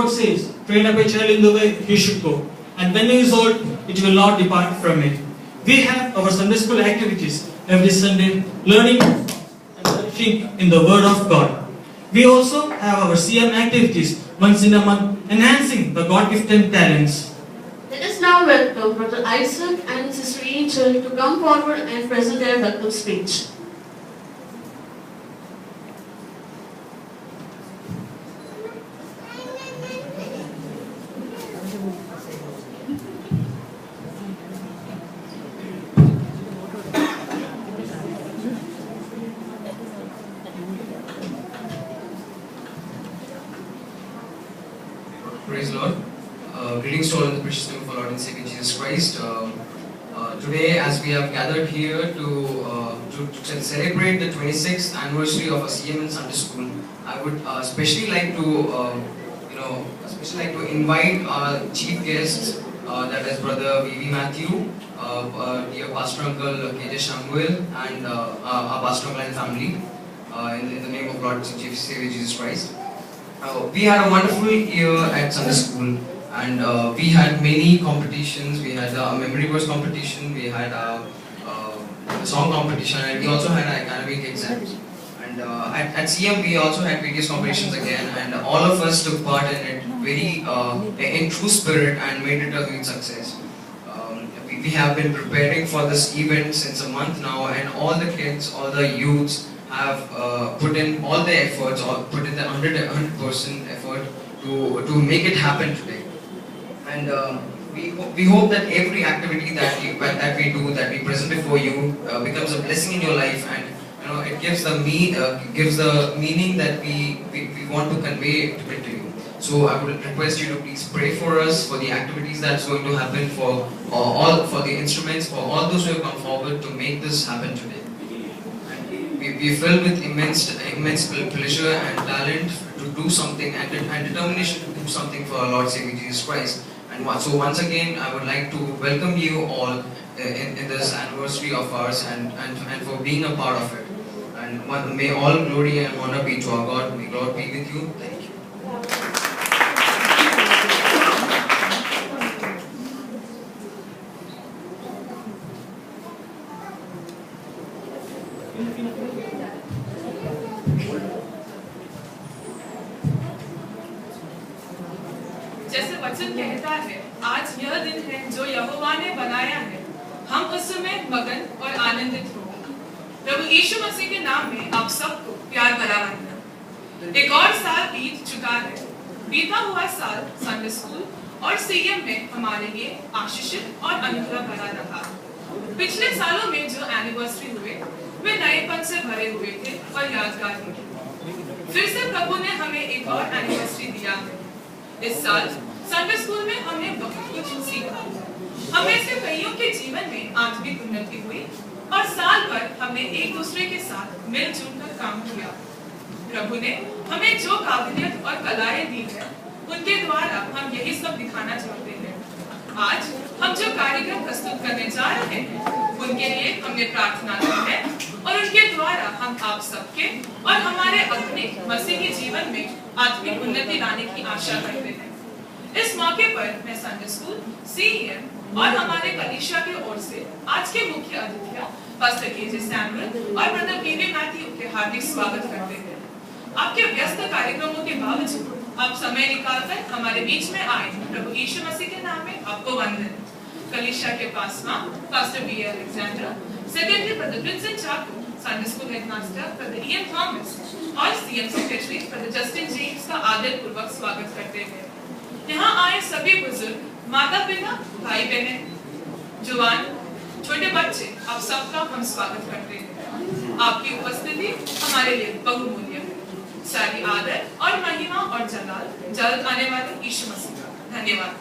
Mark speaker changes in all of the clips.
Speaker 1: word says, train up a child in the way he should go, and when he is old, it will not depart from it. We have our Sunday school activities every Sunday, learning and nourishing in the Word of God. We also have our CM activities once in a month, enhancing the God-gifted talents.
Speaker 2: Let us now welcome Brother Isaac and Sister Angel to come forward and present their welcome speech.
Speaker 3: Praise Lord. Greetings to all in the precious name of our Lord and Savior Jesus Christ. Today, as we have gathered here to celebrate the 26th anniversary of our CM and Sunday School, I would especially like to invite our chief guests, that is Brother V.V. Matthew, dear Pastor Uncle K.J. Samuel, and our Pastor Uncle and family, in the name of Lord and Savior Jesus Christ. We had a wonderful year at Sunday School, and we had many competitions. We had a memory verse competition, we had a song competition, and we also had academic exams. And at CM we also had various competitions again, and all of us took part in it very in true spirit and made it a huge success. We have been preparing for this event since a month now, and all the kids, all the youths have put in all their efforts, or put in the 100% effort to make it happen today. And we hope that every activity that we do, that we present before you, becomes a blessing in your life, and it gives the meaning that we want to convey to you. So I would request you to please pray for us, for the activities that's going to happen, for the instruments, for all those who have come forward to make this happen today. We are filled with immense pleasure and talent to do something, and determination to do something for our Lord Savior Jesus Christ. And so once again, I would like to welcome you all in this anniversary of ours, and for being a part of it. And may all glory and honor be to our God. May God be with you. Thank you.
Speaker 4: जैसे वचन कहता है, आज यह दिन है जो यहोवा ने बनाया है, हम उसमें मगन और आनंदित हो। प्रभु यीशु मसीह के नाम में आप सबको प्यार भरा वंदन। एक और साल बीत चुका है। बीता हुआ साल संडे स्कूल और सीएम में हमारे लिए आशीषित और अनुग्रह भरा रहा। पिछले सालों में जो एनिवर्सरी हुए, वे नएपन से भरे हुए थे और यादगार थे। फिर से प्रभु ने हमें एक और एनिवर्सरी दिया है। इस साल संडे स्कूल में हमने बहुत कुछ सीखा। हमें से कईयों के जीवन में आत्मिक उन्नति हुई और साल भर हमने एक दूसरे के साथ मिलजुल कर काम किया। प्रभु ने हमें जो काबिलियत और कलाएं दी है, उनके द्वारा हम यही सब दिखाना चाहते हैं। आज हम जो कार्यक्रम प्रस्तुत करने जा रहे हैं, उनके लिए हमने प्रार्थना की है और उनके द्वारा हम आप सबके और हमारे अपने मसीही जीवन में आत्मिक उन्नति लाने की आशा करते हैं। इस मौके पर मैं संडे स्कूल, सीएम और हमारे कलीसिया की ओर से आज के मुख्य अतिथि पास्टर के.जे. सैमुअल और ब्रदर वी.वी. मैथ्यू के हार्दिक स्वागत करते हैं। आपके व्यस्त कार्यक्रमों के बावजूद आप समय निकालकर हमारे बीच में आए, प्रभु यीशु मसीह के नाम में आपको वंदन। कलीसिया के पासवां pastor B. Alexander, secretary brother Vincent Chacko, Sunday school headmaster brother Ian Thomas और CM secretary brother Justin James का आदर पूर्वक स्वागत करते हैं। यहाँ आए सभी बुजुर्ग, माता पिता, भाई बहन, जवान, छोटे बच्चे, आप सबका हम स्वागत करते हैं। आपकी उपस्थिति हमारे लिए बहुमूल्य है। सारी आदर और महिमा और जलाल जल्द आने वाले यीशु मसीह का। धन्यवाद।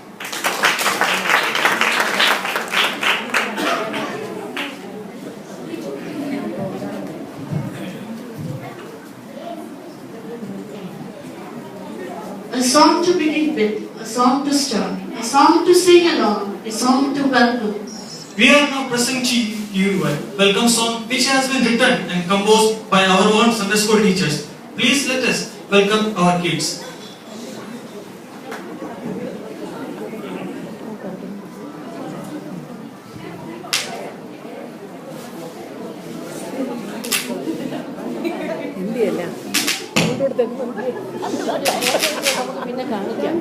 Speaker 2: A song to begin with, a song to start, a song to sing along, a song to welcome.
Speaker 1: We are now presenting you a welcome song which has been written and composed by our own Sunday school teachers. Please let us welcome our kids.
Speaker 5: പിന്നെ കാണിക്കാം.